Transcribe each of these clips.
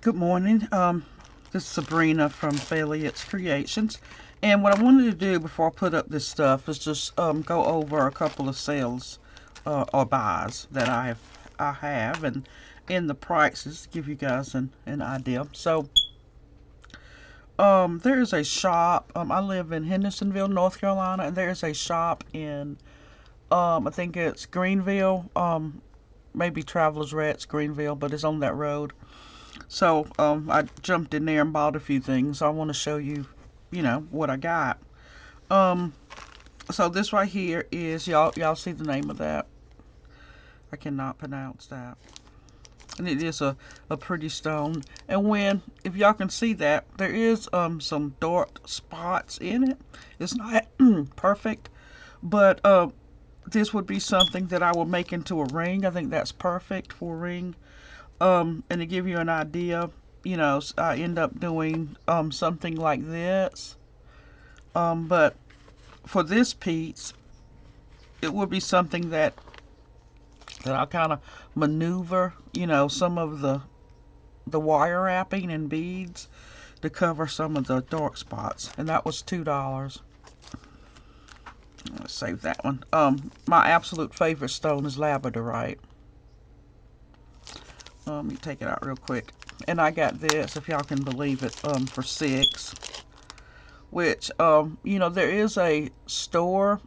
Good morning. This is Sabrina from Faileas Creations. And what I wanted to do before I put up this stuff is just go over a couple of sales or buys that I have and the prices to give you guys an idea. So there is a shop. I live in Hendersonville, North Carolina, and there is a shop in I think it's Greenville, maybe Travelers Rest Greenville, but it's on that road. So I jumped in there and bought a few things. I want to show you, what I got. Um, so this right here is y'all see the name of that? I cannot pronounce that. And it is a pretty stone. And if y'all can see that, there is some dark spots in it. It's not perfect, but this would be something that I will make into a ring. I think that's perfect for a ring. And to give you an idea, I end up doing something like this. But for this piece, it would be something that I'll kind of maneuver, some of the wire wrapping and beads to cover some of the dark spots. And that was $2. Let's save that one. My absolute favorite stone is labradorite. Let me take it out real quick. And I got this, if y'all can believe it, for $6. Which, there is a store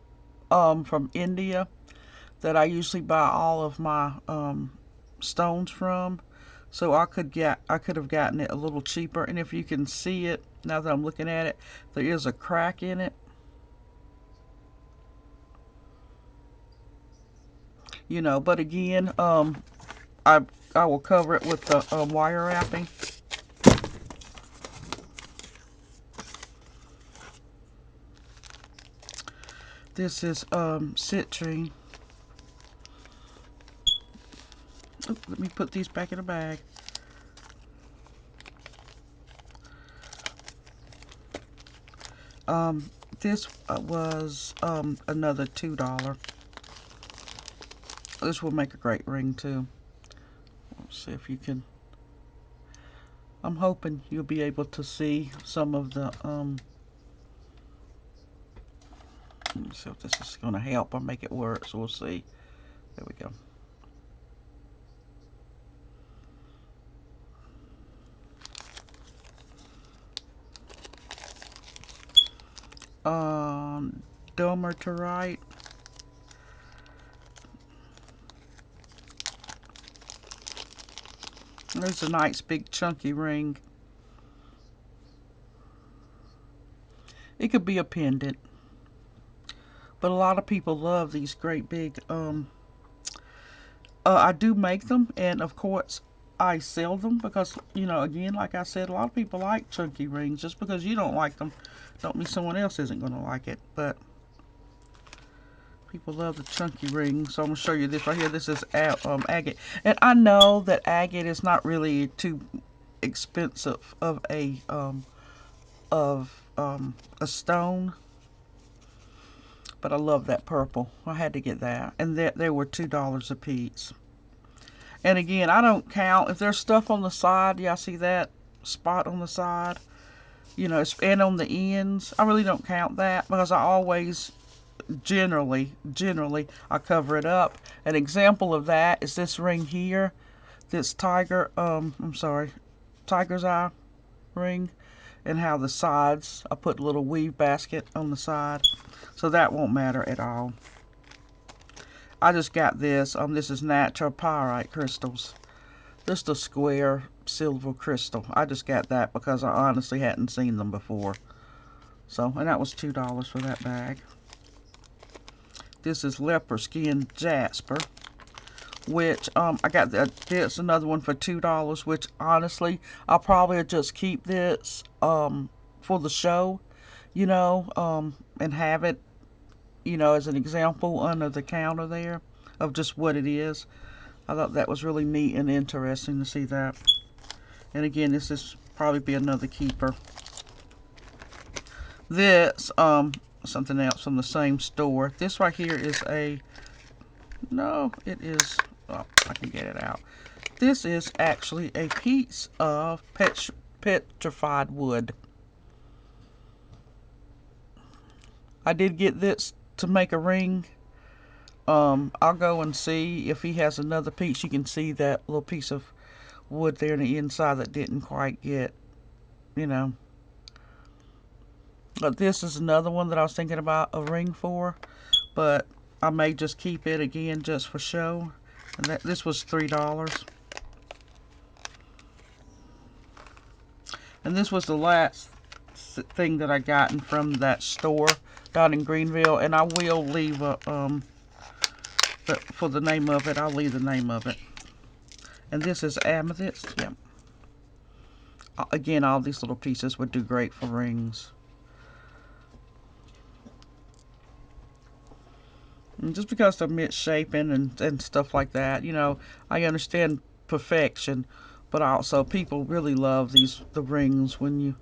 from India that I usually buy all of my stones from. So I could have gotten it a little cheaper. And if you can see it, now that I'm looking at it, there is a crack in it. But again, I will cover it with the wire wrapping. This is citrine. Oh, let me put these back in a bag. This was another $2. This will make a great ring too. Let's see if you can. I'm hoping you'll be able to see some of the let me see if this is going to help or make it work, so we'll see. There we go. Domerterite. There's a nice big chunky ring. It could be a pendant, but a lot of people love these great big I do make them, and of course I sell them because, again, like I said, a lot of people like chunky rings. Just because you don't like them don't mean someone else isn't going to like it, but people love the chunky rings. So I'm going to show you this right here. This is agate, and I know that agate is not really too expensive of a stone, but I love that purple. I had to get that, and they were $2 a piece. And again, I don't count if there's stuff on the side. Y'all see that spot on the side? And on the ends. I really don't count that because I always generally I cover it up. An example of that is this ring here. This tiger's eye ring, and how the sides, I put a little weave basket on the side. So that won't matter at all. I just got this. This is natural pyrite crystals. Just a square silver crystal. I just got that because I honestly hadn't seen them before. So, and that was $2 for that bag. This is leopard skin jasper, which I got this another one for $2. Which honestly, I'll probably just keep this for the show, and have it, as an example under the counter there of just what it is. I thought that was really neat and interesting to see that. And again, this is probably be another keeper. This, something else from the same store. This right here is no, it is, oh, I can get it out. This is actually a piece of petrified wood. I did get this to make a ring. I'll go and see if he has another piece. You can see that little piece of wood there on the inside that didn't quite get, you know. But this is another one that I was thinking about a ring for, but I may just keep it again just for show. And this was $3. And this was the last thing that I gotten from that store down in Greenville. And I will leave a, for the name of it, I'll leave the name of it. And this is amethyst. Yeah. Again, all these little pieces would do great for rings. And just because they're misshapen and stuff like that, you know, I understand perfection, but also people really love the rings when you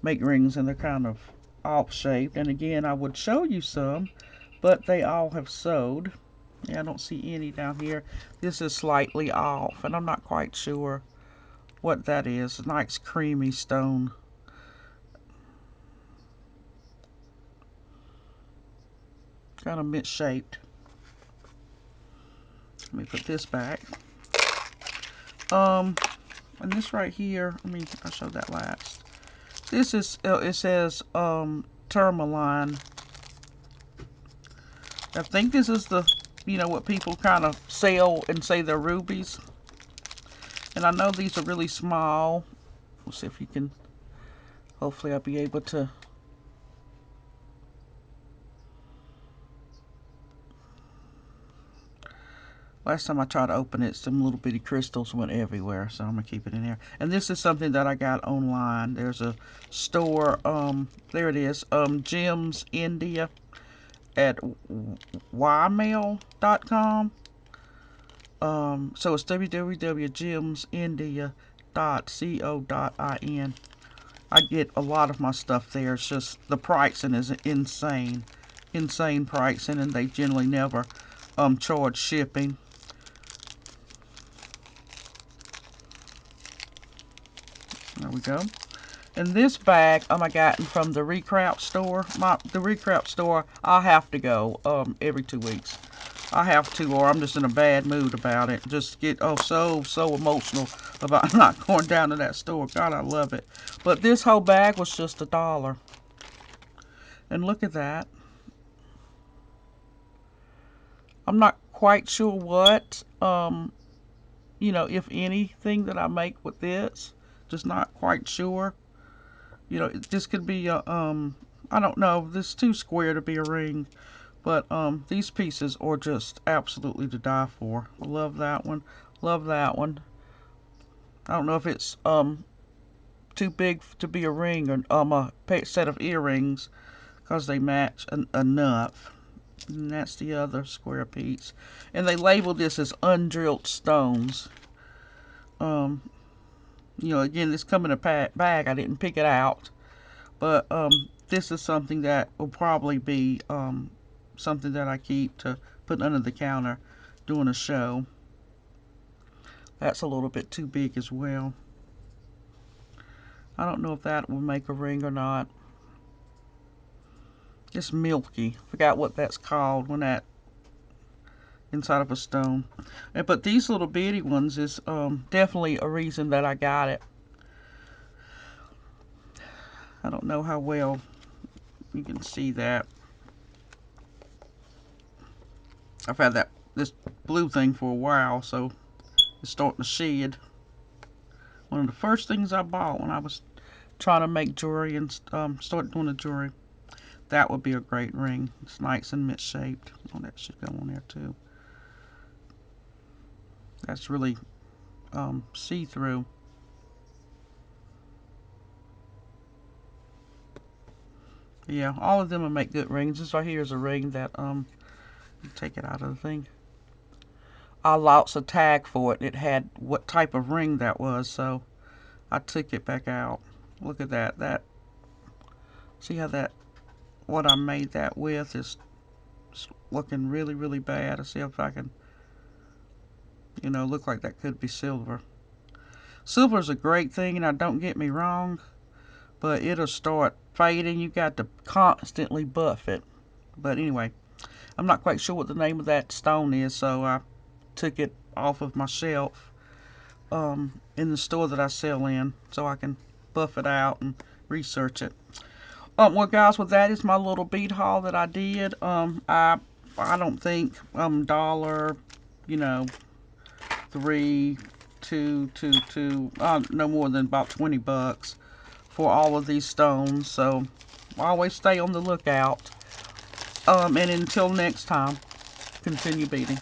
make rings and they're kind of off shaped. And again, I would show you some, but they all have sewed. Yeah, I don't see any down here. This is slightly off, and I'm not quite sure what that is. A nice creamy stone. Kind of misshaped. Let me put this back. And this right here, I showed that last. This is, it says, tourmaline. I think this is the, you know, what people kind of sell and say they're rubies. And I know these are really small. We'll see if you can, hopefully I'll be able to. Last time I tried to open it, some little bitty crystals went everywhere, so I'm going to keep it in there. And this is something that I got online. There's a store, there it is, Gems India at ymail.com. So it's www.gemsindia.co.in. I get a lot of my stuff there. It's just the pricing is insane. Insane pricing, and they generally never charge shipping. There we go. And this bag I got from the Recraft store. The Recraft store, I have to go every 2 weeks. I have to, or I'm just in a bad mood about it. Just get so emotional about not going down to that store. God, I love it. But this whole bag was just $1. And look at that. I'm not quite sure what, you know, if anything that I make with this. Just not quite sure. You know, this could be a, I don't know, this is too square to be a ring. But these pieces are just absolutely to die for. Love that one. Love that one. I don't know if it's too big to be a ring or a set of earrings, because they match enough. And that's the other square piece. And they labeled this as undrilled stones. You know, again, this come in a bag. I didn't pick it out. But this is something that will probably be something that I keep to put under the counter doing a show. That's a little bit too big as well. I don't know if that will make a ring or not. It's milky. Forgot what that's called when that inside of a stone. But these little bitty ones is definitely a reason that I got it. I don't know how well you can see that. I've had this blue thing for a while, so it's starting to shed. One of the first things I bought when I was trying to make jewelry and start doing the jewelry. That would be a great ring. It's nice and misshaped. Oh, that should go on there too. That's really see-through. Yeah, all of them will make good rings. This right here is a ring that take it out of the thing. I lost a tag for it. It had what type of ring that was, so I took it back out. Look at that. See how what I made that with is looking really, really bad. I'll see if I can. You know, look like that could be silver. Silver's a great thing, and don't get me wrong, but it'll start fading. You got to constantly buff it. But anyway, I'm not quite sure what the name of that stone is, so I took it off of my shelf in the store that I sell in, so I can buff it out and research it. Well, guys, well, that is my little bead haul that I did. I don't think dollar, you know, three, two, no more than about 20 bucks for all of these stones. So always stay on the lookout. And until next time, continue beading.